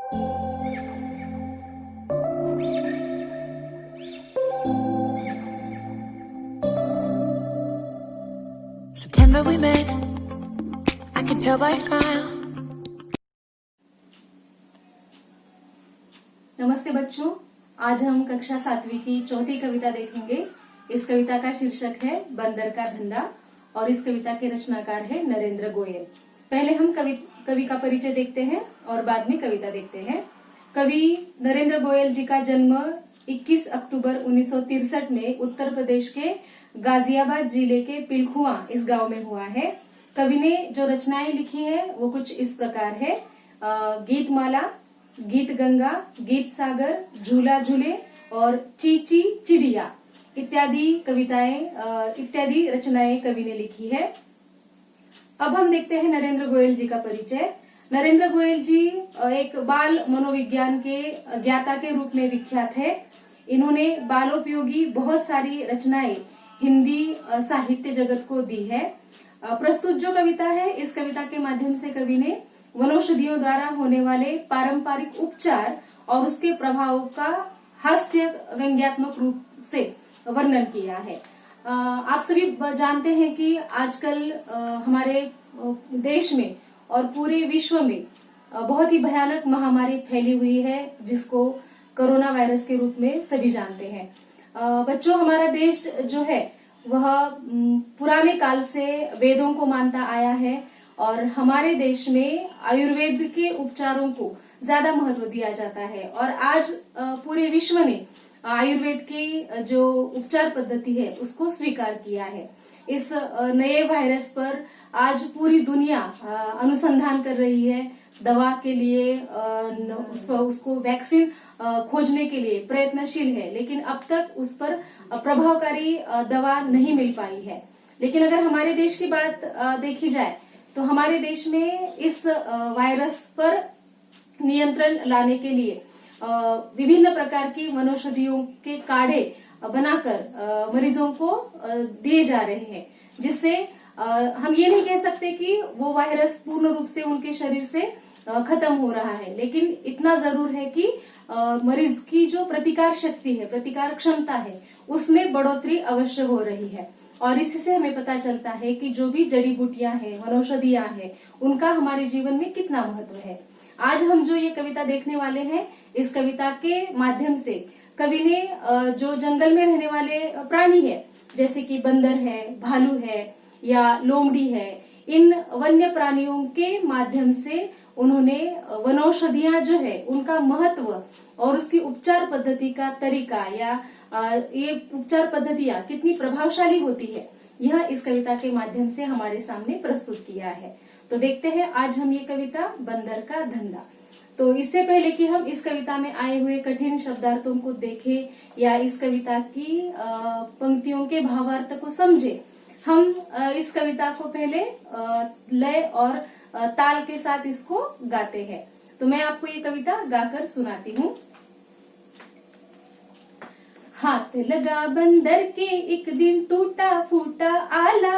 September we met, I could tell by your smile. नमस्ते बच्चों, आज हम कक्षा 7वीं की चौथी कविता देखेंगे। इस कविता का शीर्षक है बंदर का धंधा और इस कविता के रचनाकार है नरेंद्र गोयल। पहले हम कवि का परिचय देखते हैं और बाद में कविता देखते हैं। कवि नरेंद्र गोयल जी का जन्म 21 अक्टूबर 1963 में उत्तर प्रदेश के गाजियाबाद जिले के पिलखुआ इस गांव में हुआ है। कवि ने जो रचनाएं लिखी है वो कुछ इस प्रकार है। गीतमाला, गीत गंगा, गीत सागर, झूला झूले और चीची चिड़िया इत्यादि रचनाएं कवि ने लिखी है। अब हम देखते हैं नरेंद्र गोयल जी का परिचय। नरेंद्र गोयल जी एक बाल मनोविज्ञान के ज्ञाता के रूप में विख्यात है। इन्होंने बालोपयोगी बहुत सारी रचनाएं हिंदी साहित्य जगत को दी है। प्रस्तुत जो कविता है, इस कविता के माध्यम से कवि ने वनौषधियों द्वारा होने वाले पारंपरिक उपचार और उसके प्रभाव का हास्य व्यंग्यात्मक रूप से वर्णन किया है। आप सभी जानते हैं कि आजकल हमारे देश में और पूरे विश्व में बहुत ही भयानक महामारी फैली हुई है, जिसको कोरोना वायरस के रूप में सभी जानते हैं। बच्चों, हमारा देश जो है वह पुराने काल से वेदों को मानता आया है और हमारे देश में आयुर्वेद के उपचारों को ज्यादा महत्व दिया जाता है। और आज पूरे विश्व ने आयुर्वेद की जो उपचार पद्धति है उसको स्वीकार किया है। इस नए वायरस पर आज पूरी दुनिया अनुसंधान कर रही है। दवा के लिए उसको वैक्सीन खोजने के लिए प्रयत्नशील है, लेकिन अब तक उस पर प्रभावकारी दवा नहीं मिल पाई है। लेकिन अगर हमारे देश की बात देखी जाए तो हमारे देश में इस वायरस पर नियंत्रण लाने के लिए विभिन्न प्रकार की वनौषधियों के काढ़े बनाकर मरीजों को दिए जा रहे हैं, जिससे हम ये नहीं कह सकते कि वो वायरस पूर्ण रूप से उनके शरीर से खत्म हो रहा है, लेकिन इतना जरूर है कि मरीज की जो प्रतिकार शक्ति है, प्रतिकार क्षमता है, उसमें बढ़ोतरी अवश्य हो रही है। और इसी से हमें पता चलता है कि जो भी जड़ी बूटियां हैं, वनौषधियां हैं, उनका हमारे जीवन में कितना महत्व है। आज हम जो ये कविता देखने वाले हैं, इस कविता के माध्यम से कवि ने जो जंगल में रहने वाले प्राणी है, जैसे कि बंदर है, भालू है या लोमड़ी है, इन वन्य प्राणियों के माध्यम से उन्होंने वनौषधियां जो है उनका महत्व और उसकी उपचार पद्धति का तरीका या ये उपचार पद्धतियां कितनी प्रभावशाली होती है, यह इस कविता के माध्यम से हमारे सामने प्रस्तुत किया है। तो देखते हैं आज हम ये कविता बंदर का धंधा। तो इससे पहले कि हम इस कविता में आए हुए कठिन शब्दार्थों को देखें या इस कविता की पंक्तियों के भावार्थ को समझे, हम इस कविता को पहले लय और ताल के साथ इसको गाते हैं। तो मैं आपको ये कविता गाकर सुनाती हूँ। हाथ लगा बंदर के एक दिन टूटा फूटा आला,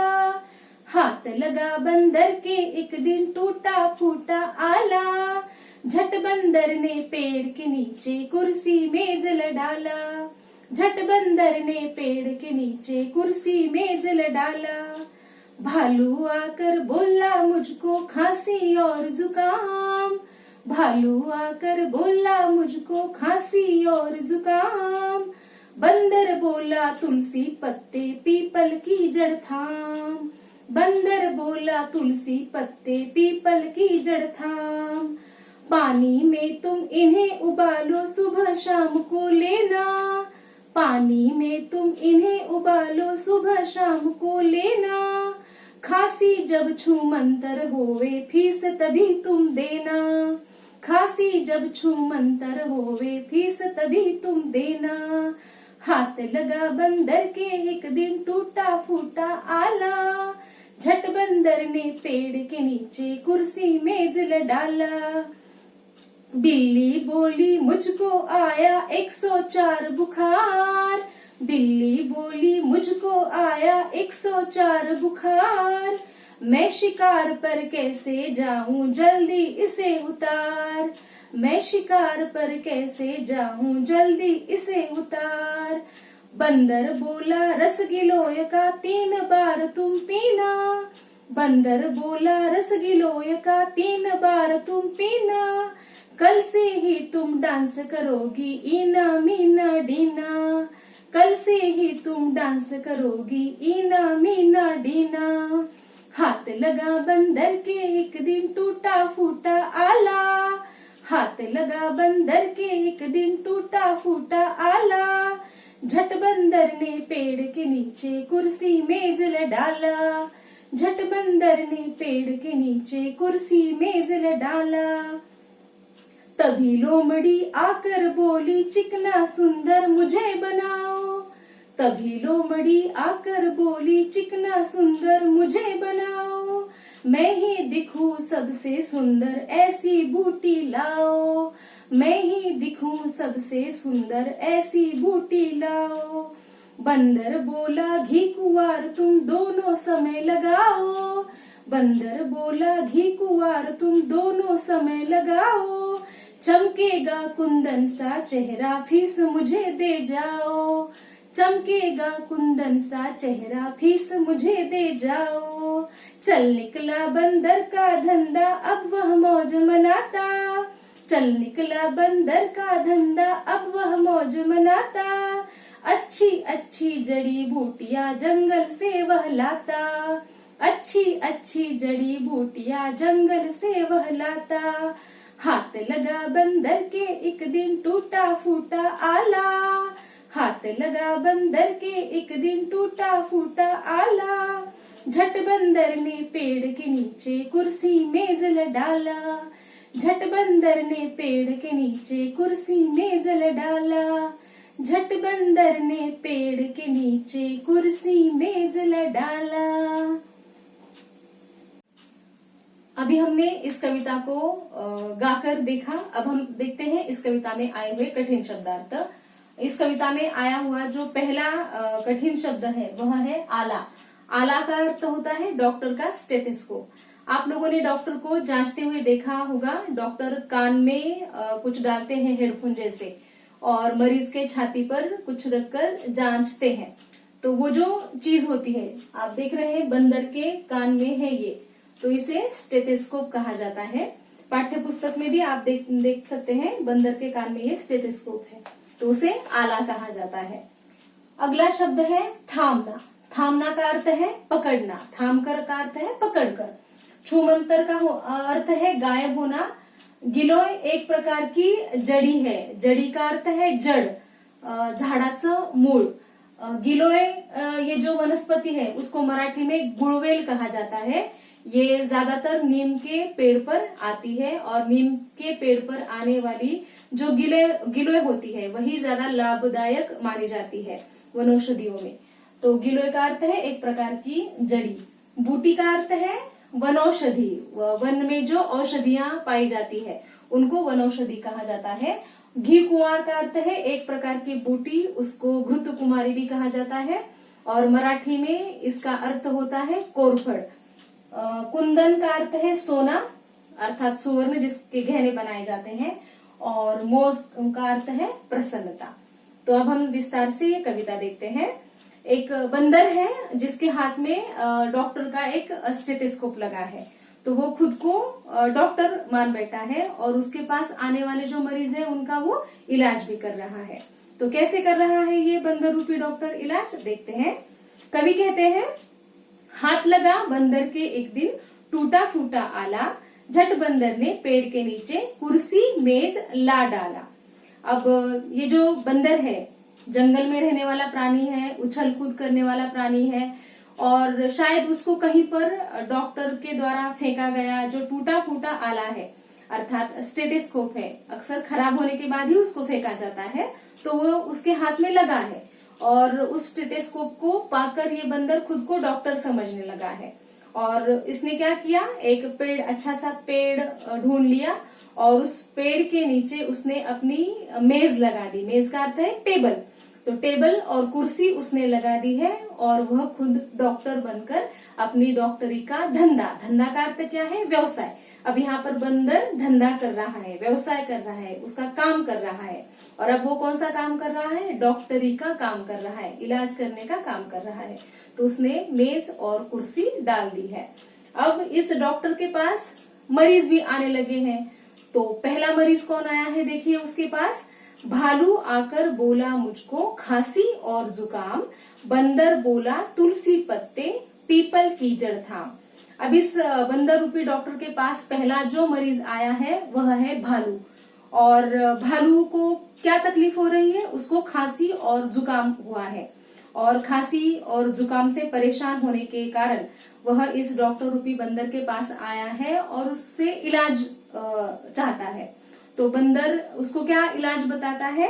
हाथ लगा बंदर के एक दिन टूटा फूटा आला, झट बंदर ने पेड़ के नीचे कुर्सी मेज लडाला, झट बंदर ने पेड़ के नीचे कुर्सी मेज लडाला, भालू आकर बोला मुझको खांसी और जुकाम, भालू आकर बोला मुझको खांसी और जुकाम, बंदर बोला तुलसी पत्ते पीपल की जड़ थाम, बंदर बोला तुलसी पत्ते पीपल की जड़ थाम, पानी में तुम इन्हें उबालो सुबह शाम को लेना, पानी में तुम इन्हें उबालो सुबह शाम को लेना, खांसी जब छूमंतर होवे फीस तभी तुम देना, खांसी जब छूमंतर होवे फीस तभी तुम देना, हाथ लगा बंदर के एक दिन टूटा फूटा आला, झट बंदर ने पेड़ के नीचे कुर्सी मेज डाला, बिल्ली बोली मुझको आया 104 बुखार, बिल्ली बोली मुझको आया 104 बुखार, मैं शिकार पर कैसे जाऊं जल्दी इसे उतार, मैं शिकार पर कैसे जाऊं, जल्दी इसे उतार। बंदर बोला रस गिलोय का 3 बार तुम पीना। बंदर बोला रस गिलोय का 3 बार तुम पीना। कल से ही तुम डांस करोगी इना मीना डीना। कल से ही तुम डांस करोगी इना मीना डीना। हाथ लगा बंदर के एक दिन टूटा फूटा आला। हाथ लगा बंदर के एक दिन टूटा फूटा आला। झट बंदर ने पेड़ के नीचे कुर्सी मेज डाला। झट बंदर ने पेड़ के नीचे कुर्सी मेज डाला। तभी लोमड़ी आकर बोली चिकना सुंदर मुझे बनाओ। तभी लोमड़ी आकर बोली चिकना सुंदर मुझे बनाओ। मैं ही दिखूं सबसे सुंदर ऐसी बूटी लाओ। मैं ही दिखूं सबसे सुंदर ऐसी बूटी लाओ। बंदर बोला घी कुंवार तुम दोनों समय लगाओ। बंदर बोला घी कुंवार तुम दोनों समय लगाओ। चमकेगा कुंदन सा चेहरा फीस मुझे दे जाओ। चमकेगा कुंदन सा चेहरा फीस मुझे दे जाओ। चल निकला बंदर का धंधा अब वह मौज मनाता। चल निकला बंदर का धंधा अब वह मौज मनाता। अच्छी अच्छी जड़ी बूटियां जंगल से वह लाता। अच्छी अच्छी जड़ी बूटियां जंगल से वह लाता। हाथ लगा बंदर के एक दिन टूटा फूटा आला। हाथ लगा बंदर के एक दिन टूटा फूटा आला। झट बंदर ने पेड़ के नीचे कुर्सी मेज डाला। झट बंदर ने पेड़ के नीचे कुर्सी मेज डाला। झट बंदर ने पेड़ के नीचे कुर्सी मेज डाला। अभी हमने इस कविता को गाकर देखा। अब हम देखते हैं इस कविता में आए हुए कठिन शब्दार्थ। इस कविता में आया हुआ जो पहला कठिन शब्द है वह है आला। आला का अर्थ होता है डॉक्टर का स्टेथोस्कोप। आप लोगों ने डॉक्टर को जांचते हुए देखा होगा। डॉक्टर कान में कुछ डालते हैं हेडफोन जैसे और मरीज के छाती पर कुछ रखकर जांचते हैं। तो वो जो चीज होती है आप देख रहे हैं बंदर के कान में है ये, तो इसे स्टेथोस्कोप कहा जाता है। पाठ्य पुस्तक में भी आप देख सकते हैं बंदर के कान में ये स्टेथोस्कोप है, तो उसे आला कहा जाता है। अगला शब्द है थामना। थामना का अर्थ है पकड़ना। थाम कर का अर्थ है पकड़कर। छूमंतर का अर्थ है गायब होना। गिलोय एक प्रकार की जड़ी है। जड़ी का अर्थ है जड़, झाडाचं मूळ। गिलोय ये जो वनस्पति है उसको मराठी में गुळवेल कहा जाता है। ये ज्यादातर नीम के पेड़ पर आती है और नीम के पेड़ पर आने वाली जो गिलोय होती है वही ज्यादा लाभदायक मानी जाती है वनौषधियों में। तो गिलोय का अर्थ है एक प्रकार की जड़ी। बूटी का अर्थ है वनौषधि। वन में जो औषधियां पाई जाती है उनको वनौषधि कहा जाता है। घी कुंवार का अर्थ है एक प्रकार की बूटी, उसको घृत कुमारी भी कहा जाता है और मराठी में इसका अर्थ होता है कोरफड। कुंदन का अर्थ है सोना अर्थात सुवर्ण जिसके गहने बनाए जाते हैं और मोज का अर्थ है प्रसन्नता। तो अब हम विस्तार से ये कविता देखते हैं। एक बंदर है जिसके हाथ में डॉक्टर का एक स्टेथोस्कोप लगा है, तो वो खुद को डॉक्टर मान बैठा है और उसके पास आने वाले जो मरीज है उनका वो इलाज भी कर रहा है। तो कैसे कर रहा है ये बंदर रूपी डॉक्टर इलाज, देखते हैं। कवि कहते हैं, हाथ लगा बंदर के एक दिन टूटा फूटा आला। झट बंदर ने पेड़ के नीचे कुर्सी मेज ला डाला। अब ये जो बंदर है जंगल में रहने वाला प्राणी है, उछल कूद करने वाला प्राणी है और शायद उसको कहीं पर डॉक्टर के द्वारा फेंका गया जो टूटा फूटा आला है अर्थात स्टेथोस्कोप है, अक्सर खराब होने के बाद ही उसको फेंका जाता है, तो वो उसके हाथ में लगा है और उस स्टेथोस्कोप को पाकर ये बंदर खुद को डॉक्टर समझने लगा है। और इसने क्या किया, एक पेड़, अच्छा सा पेड़ ढूंढ लिया और उस पेड़ के नीचे उसने अपनी मेज लगा दी। मेज का अर्थ है टेबल। तो टेबल और कुर्सी उसने लगा दी है और वह खुद डॉक्टर बनकर अपनी डॉक्टरी का धंधा का अर्थ क्या है, व्यवसाय। अब यहाँ पर बंदर धंधा कर रहा है, व्यवसाय कर रहा है, उसका काम कर रहा है। और अब वो कौन सा काम कर रहा है, डॉक्टरी का काम कर रहा है, इलाज करने का काम कर रहा है। तो उसने मेज और कुर्सी डाल दी है। अब इस डॉक्टर के पास मरीज भी आने लगे हैं। तो पहला मरीज कौन आया है, देखिए उसके पास, भालू आकर बोला मुझको खांसी और जुकाम, बंदर बोला तुलसी पत्ते पीपल की जड़ थाम। अब इस बंदर रूपी डॉक्टर के पास पहला जो मरीज आया है वह है भालू। और भालू को क्या तकलीफ हो रही है, उसको खांसी और जुकाम हुआ है। और खांसी और जुकाम से परेशान होने के कारण वह इस डॉक्टर रूपी बंदर के पास आया है और उससे इलाज चाहता है। तो बंदर उसको क्या इलाज बताता है,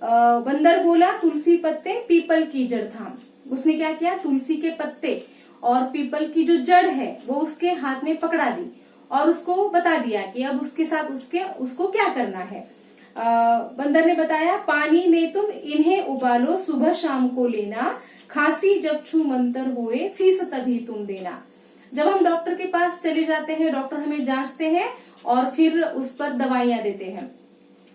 बंदर बोला तुलसी पत्ते पीपल की जड़ थाम। उसने क्या किया, तुलसी के पत्ते और पीपल की जो जड़ है वो उसके हाथ में पकड़ा दी और उसको बता दिया कि अब उसके साथ उसको क्या करना है। बंदर ने बताया, पानी में तुम इन्हें उबालो सुबह शाम को लेना, खांसी जब छू मंतर होए फीस तभी तुम देना। जब हम डॉक्टर के पास चले जाते हैं, डॉक्टर हमें जांचते हैं और फिर उस पर दवाइयां देते हैं।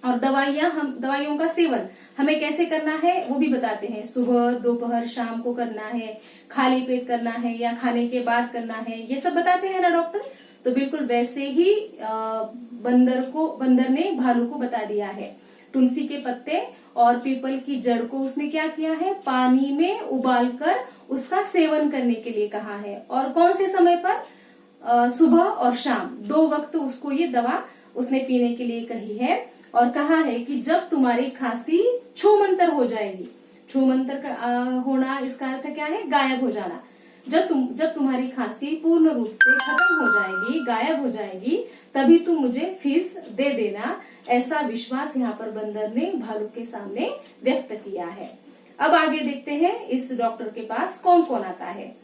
और दवाइयों का सेवन हमें कैसे करना है वो भी बताते हैं। सुबह, दोपहर, शाम को करना है, खाली पेट करना है या खाने के बाद करना है, ये सब बताते हैं ना डॉक्टर। तो बिल्कुल वैसे ही बंदर ने भालू को बता दिया है। तुलसी के पत्ते और पीपल की जड़ को उसने क्या किया है, पानी में उबालकर उसका सेवन करने के लिए कहा है। और कौन से समय पर, सुबह और शाम, 2 वक्त उसको ये दवा उसने पीने के लिए कही है। और कहा है कि जब तुम्हारी खांसी छूमंतर हो जाएगी, छूमंतर का होना इसका अर्थ क्या है, गायब हो जाना। जब तुम्हारी खांसी पूर्ण रूप से खत्म हो जाएगी, गायब हो जाएगी, तभी तुम मुझे फीस दे देना। ऐसा विश्वास यहाँ पर बंदर ने भालू के सामने व्यक्त किया है। अब आगे देखते हैं इस डॉक्टर के पास कौन कौन आता है।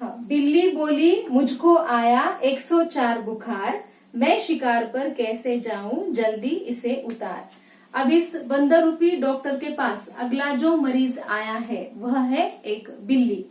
हाँ, बिल्ली बोली मुझको आया 104 बुखार, मैं शिकार पर कैसे जाऊं जल्दी इसे उतार। अब इस बंदर रूपी डॉक्टर के पास अगला जो मरीज आया है वह है एक बिल्ली।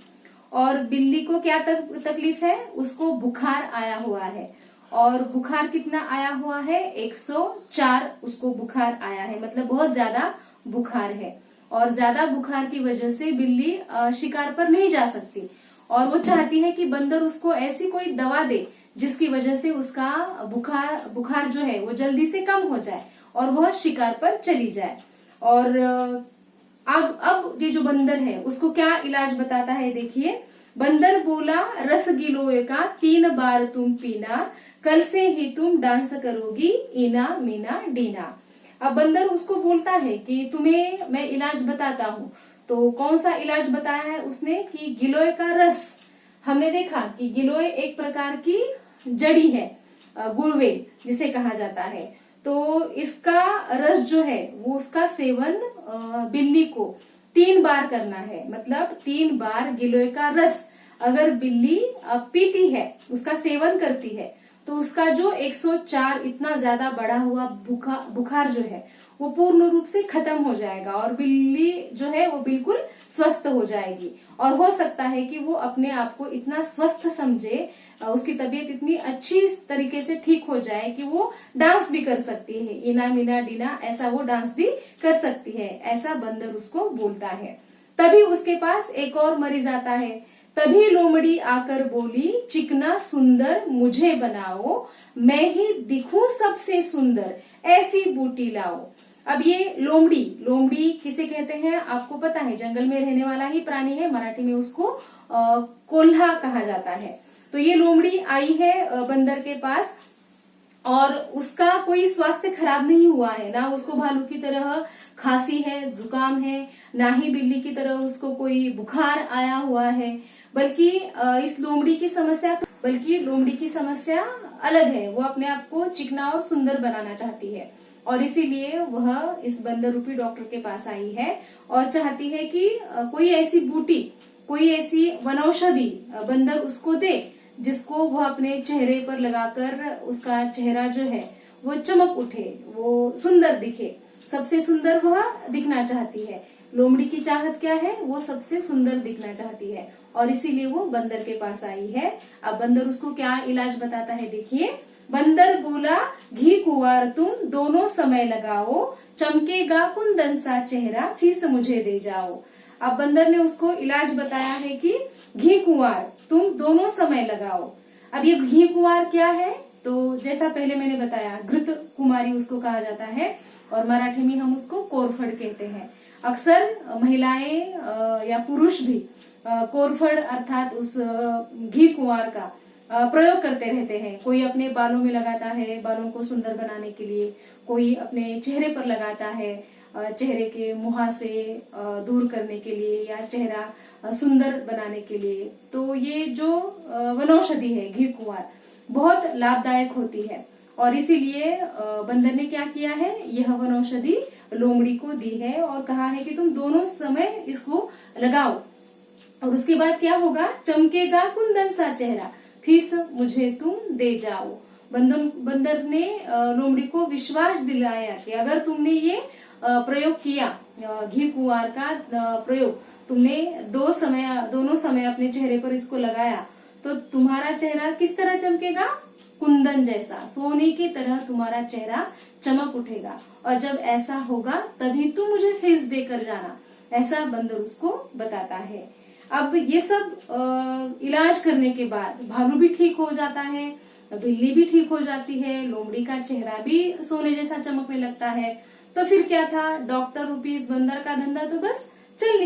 और बिल्ली को क्या तकलीफ है, उसको बुखार आया हुआ है। और बुखार कितना आया हुआ है, 104 उसको बुखार आया है, मतलब बहुत ज्यादा बुखार है। और ज्यादा बुखार की वजह से बिल्ली शिकार पर नहीं जा सकती और वो चाहती है कि बंदर उसको ऐसी कोई दवा दे जिसकी वजह से उसका बुखार जो है वो जल्दी से कम हो जाए और वह शिकार पर चली जाए। और अब ये जो बंदर है उसको क्या इलाज बताता है, देखिए। बंदर बोला रस गिलोय का 3 बार तुम पीना, कल से ही तुम डांस करोगी इना मीना डीना। अब बंदर उसको बोलता है कि तुम्हें मैं इलाज बताता हूँ। तो कौन सा इलाज बताया है उसने, कि गिलोय का रस। हमने देखा कि गिलोय एक प्रकार की जड़ी है, गुड़वेल जिसे कहा जाता है। तो इसका रस जो है वो उसका सेवन बिल्ली को 3 बार करना है, मतलब 3 बार गिलोय का रस अगर बिल्ली पीती है, उसका सेवन करती है, तो उसका जो 104 इतना ज्यादा बढ़ा हुआ बुखार जो है वो पूर्ण रूप से खत्म हो जाएगा और बिल्ली जो है वो बिल्कुल स्वस्थ हो जाएगी। और हो सकता है कि वो अपने आप को इतना स्वस्थ समझे, उसकी तबीयत इतनी अच्छी तरीके से ठीक हो जाए कि वो डांस भी कर सकती है, इना मीना डीना ऐसा वो डांस भी कर सकती है, ऐसा बंदर उसको बोलता है। तभी उसके पास एक और मरीज आता है। तभी लोमड़ी आकर बोली चिकना सुंदर मुझे बनाओ, मैं ही दिखूं सबसे सुंदर ऐसी बूटी लाओ। अब ये लोमड़ी किसे कहते हैं आपको पता है, जंगल में रहने वाला ही प्राणी है, मराठी में उसको कोल्हा कहा जाता है। तो ये लोमड़ी आई है बंदर के पास और उसका कोई स्वास्थ्य खराब नहीं हुआ है, ना उसको भालू की तरह खांसी है, जुकाम है, ना ही बिल्ली की तरह उसको कोई बुखार आया हुआ है, बल्कि लोमड़ी की समस्या अलग है। वो अपने आप को चिकना और सुंदर बनाना चाहती है और इसीलिए वह इस बंदर रूपी डॉक्टर के पास आई है और चाहती है कि कोई ऐसी बूटी, कोई ऐसी वनौषधि बंदर उसको दे जिसको वह अपने चेहरे पर लगाकर उसका चेहरा जो है वो चमक उठे, वो सुंदर दिखे। सबसे सुंदर वह दिखना चाहती है। लोमड़ी की चाहत क्या है? वो सबसे सुंदर दिखना चाहती है और इसीलिए वो बंदर के पास आई है। अब बंदर उसको क्या इलाज बताता है, देखिए। बंदर बोला, घी कुंवार तुम दोनों समय लगाओ, चमकेगा कुंदन सा चेहरा, फीस मुझे दे जाओ। अब बंदर ने उसको इलाज बताया है कि घी कुंवार तुम दोनों समय लगाओ। अब ये घी कुंवार क्या है? तो जैसा पहले मैंने बताया, घृत कुमारी उसको कहा जाता है और मराठी में हम उसको कोरफड कहते हैं। अक्सर महिलाएं या पुरुष भी कोरफड अर्थात उस घी कुंवार का प्रयोग करते रहते हैं। कोई अपने बालों में लगाता है बालों को सुंदर बनाने के लिए, कोई अपने चेहरे पर लगाता है चेहरे के मुहा से दूर करने के लिए या चेहरा सुंदर बनाने के लिए। तो ये जो वनौषधि है घी कुंवार बहुत लाभदायक होती है और इसीलिए बंदर ने क्या किया है, यह वनौषधि लोमड़ी को दी है और कहा है कि तुम दोनों समय इसको लगाओ और उसके बाद क्या होगा, चमकेगा कुंदन सा चेहरा, फीस मुझे तुम दे जाओ। बंदर ने लोमड़ी को विश्वास दिलाया कि अगर तुमने ये प्रयोग किया, घी कुंवार का प्रयोग तुमने दोनों समय अपने चेहरे पर इसको लगाया, तो तुम्हारा चेहरा किस तरह चमकेगा, कुंदन जैसा, सोने की तरह तुम्हारा चेहरा चमक उठेगा और जब ऐसा होगा तभी तुम मुझे फीस देकर जाना, ऐसा बंदर उसको बताता है। अब ये सब इलाज करने के बाद भालू भी ठीक हो जाता है, बिल्ली भी ठीक हो जाती है, लोमड़ी का चेहरा भी सोने जैसा चमकने लगता है। तो फिर क्या था, डॉक्टर रुपीस बंदर का धंधा तो बस चल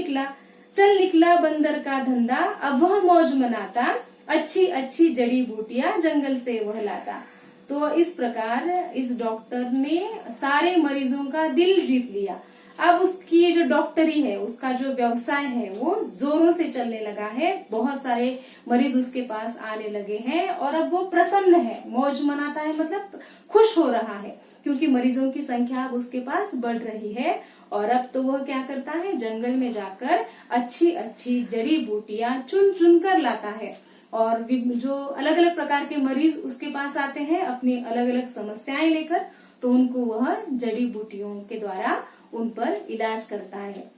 निकला बंदर का धंधा, अब वह मौज मनाता, अच्छी अच्छी जड़ी बूटियां जंगल से वह लाता। तो इस प्रकार इस डॉक्टर ने सारे मरीजों का दिल जीत लिया। अब उसकी ये जो डॉक्टरी है, उसका जो व्यवसाय है वो जोरों से चलने लगा है, बहुत सारे मरीज उसके पास आने लगे हैं और अब वो प्रसन्न है, मौज मनाता है, मतलब खुश हो रहा है क्योंकि मरीजों की संख्या अब उसके पास बढ़ रही है। और अब तो वह क्या करता है, जंगल में जाकर अच्छी अच्छी जड़ी बूटियां चुन चुन कर लाता है और जो अलग अलग प्रकार के मरीज उसके पास आते हैं अपनी अलग अलग समस्याएं लेकर, तो उनको वह जड़ी बूटियों के द्वारा उन पर इलाज करता है।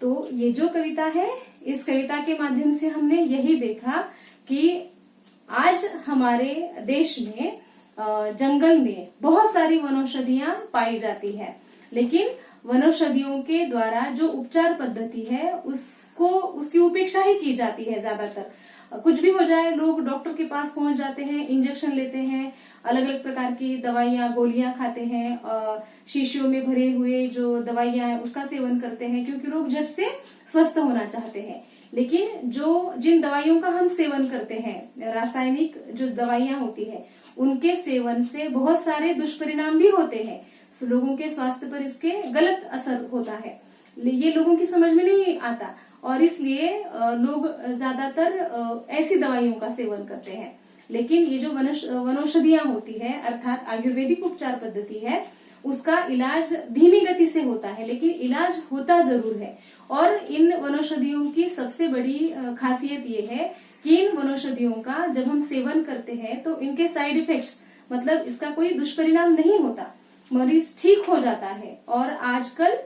तो ये जो कविता है, इस कविता के माध्यम से हमने यही देखा कि आज हमारे देश में जंगल में बहुत सारी वनौषधियां पाई जाती है, लेकिन वनौषधियों के द्वारा जो उपचार पद्धति है उसकी उपेक्षा ही की जाती है। ज्यादातर कुछ भी हो जाए लोग डॉक्टर के पास पहुंच जाते हैं, इंजेक्शन लेते हैं, अलग अलग प्रकार की दवाइयां गोलियां खाते हैं, शीशियों में भरे हुए जो दवाइयां हैं उसका सेवन करते हैं क्योंकि लोग झट से स्वस्थ होना चाहते हैं। लेकिन जिन दवाइयों का हम सेवन करते हैं, रासायनिक जो दवाइयां होती है, उनके सेवन से बहुत सारे दुष्परिणाम भी होते हैं, लोगों के स्वास्थ्य पर इसके गलत असर होता है। ये लोगों की समझ में नहीं आता और इसलिए लोग ज्यादातर ऐसी दवाइयों का सेवन करते हैं। लेकिन ये जो वनौषधियां होती है अर्थात आयुर्वेदिक उपचार पद्धति है, उसका इलाज धीमी गति से होता है लेकिन इलाज होता जरूर है। और इन वनौषधियों की सबसे बड़ी खासियत ये है कि इन वनौषधियों का जब हम सेवन करते हैं तो इनके साइड इफेक्ट्स, मतलब इसका कोई दुष्परिणाम नहीं होता, मरीज ठीक हो जाता है। और आजकल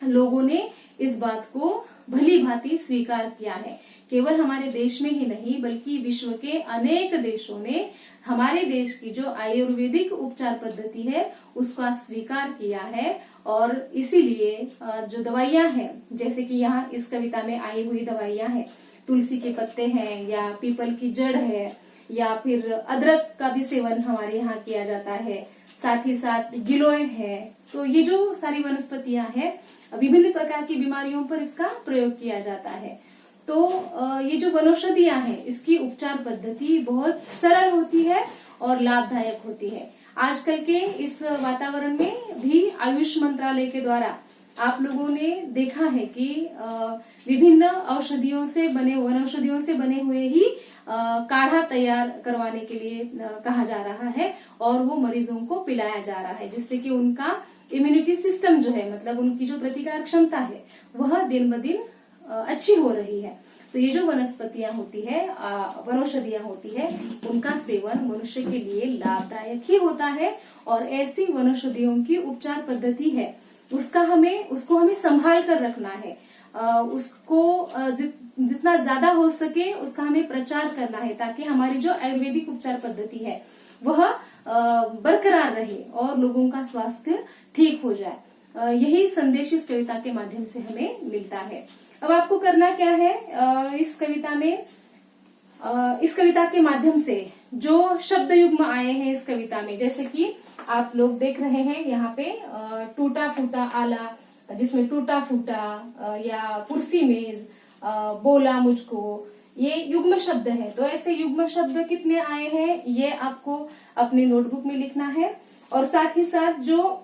लोगों ने इस बात को भली भांति स्वीकार किया है। केवल हमारे देश में ही नहीं बल्कि विश्व के अनेक देशों ने हमारे देश की जो आयुर्वेदिक उपचार पद्धति है उसका स्वीकार किया है। और इसीलिए जो दवाइयां हैं, जैसे कि यहाँ इस कविता में आई हुई दवाइयां हैं, तुलसी के पत्ते हैं या पीपल की जड़ है या फिर अदरक का भी सेवन हमारे यहाँ किया जाता है, साथ ही साथ गिलोय है। तो ये जो सारी वनस्पतियां हैं विभिन्न प्रकार की बीमारियों पर इसका प्रयोग किया जाता है। तो ये जो वनौषधियां हैं इसकी उपचार पद्धति बहुत सरल होती है और लाभदायक होती है। आजकल के इस वातावरण में भी आयुष मंत्रालय के द्वारा आप लोगों ने देखा है कि विभिन्न वनौषधियों से बने हुए ही काढ़ा तैयार करवाने के लिए कहा जा रहा है और वो मरीजों को पिलाया जा रहा है, जिससे कि उनका इम्यूनिटी सिस्टम जो है, मतलब उनकी जो प्रतिकार क्षमता है वह दिन ब दिन अच्छी हो रही है। तो ये जो वनस्पतियां होती है, वनौषधियां होती है, उनका सेवन मनुष्य के लिए लाभदायक ही होता है। और ऐसी वनौषधियों की उपचार पद्धति है उसको हमें संभाल कर रखना है। उसको जितना ज्यादा हो सके उसका हमें प्रचार करना है, ताकि हमारी जो आयुर्वेदिक उपचार पद्धति है वह बरकरार रहे और लोगों का स्वास्थ्य ठीक हो जाए। यही संदेश इस कविता के माध्यम से हमें मिलता है। अब आपको करना क्या है, इस कविता के माध्यम से जो शब्द युग्म आए हैं इस कविता में, जैसे कि आप लोग देख रहे हैं यहाँ पे टूटा फूटा आला, जिसमें टूटा फूटा या कुर्सी मेज, बोला मुझको, ये युग्म शब्द है। तो ऐसे युग्म शब्द कितने आए हैं ये आपको अपनी नोटबुक में लिखना है। और साथ ही साथ जो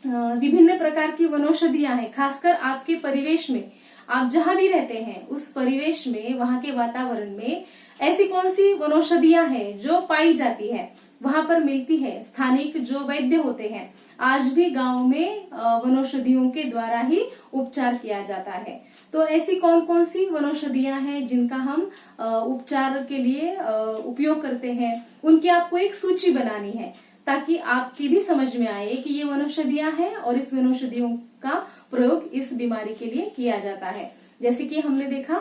विभिन्न प्रकार की वनौषधियां हैं, खासकर आपके परिवेश में, आप जहां भी रहते हैं उस परिवेश में, वहां के वातावरण में ऐसी कौन सी वनौषधियां हैं जो पाई जाती है, वहां पर मिलती है। स्थानिक जो वैद्य होते हैं, आज भी गांव में वनौषधियों के द्वारा ही उपचार किया जाता है। तो ऐसी कौन कौन सी वनौषधियां हैं जिनका हम उपचार के लिए उपयोग करते हैं, उनकी आपको एक सूची बनानी है, ताकि आपकी भी समझ में आए कि ये वनौषधियां हैं और इस वनौषधियों का प्रयोग इस बीमारी के लिए किया जाता है। जैसे कि हमने देखा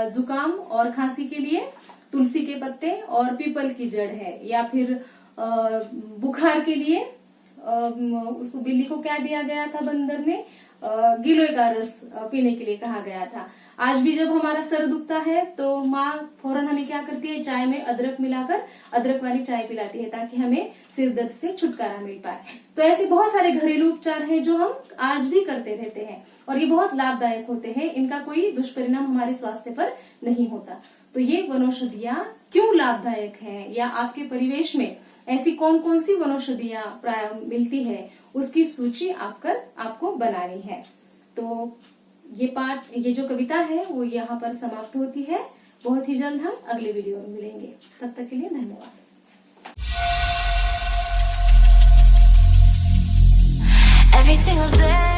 जुकाम और खांसी के लिए तुलसी के पत्ते और पीपल की जड़ है, या फिर बुखार के लिए उस बिल्ली को क्या दिया गया था, बंदर ने गिलोय का रस पीने के लिए कहा गया था। आज भी जब हमारा सर दुखता है तो माँ फौरन हमें क्या करती है, चाय में अदरक मिलाकर अदरक वाली चाय पिलाती है, ताकि हमें सिर दर्द से छुटकारा मिल पाए। तो ऐसे बहुत सारे घरेलू उपचार हैं जो हम आज भी करते रहते हैं और ये बहुत लाभदायक होते हैं। इनका कोई दुष्परिणाम हमारे स्वास्थ्य पर नहीं होता। तो ये वनौषधियां क्यों लाभदायक हैं, या आपके परिवेश में ऐसी कौन कौन सी वनौषधियां मिलती है, उसकी सूची आपको बनानी है। तो ये जो कविता है वो यहाँ पर समाप्त होती है। बहुत ही जल्द हम अगले वीडियो में मिलेंगे। तब तक के लिए धन्यवाद। Every single day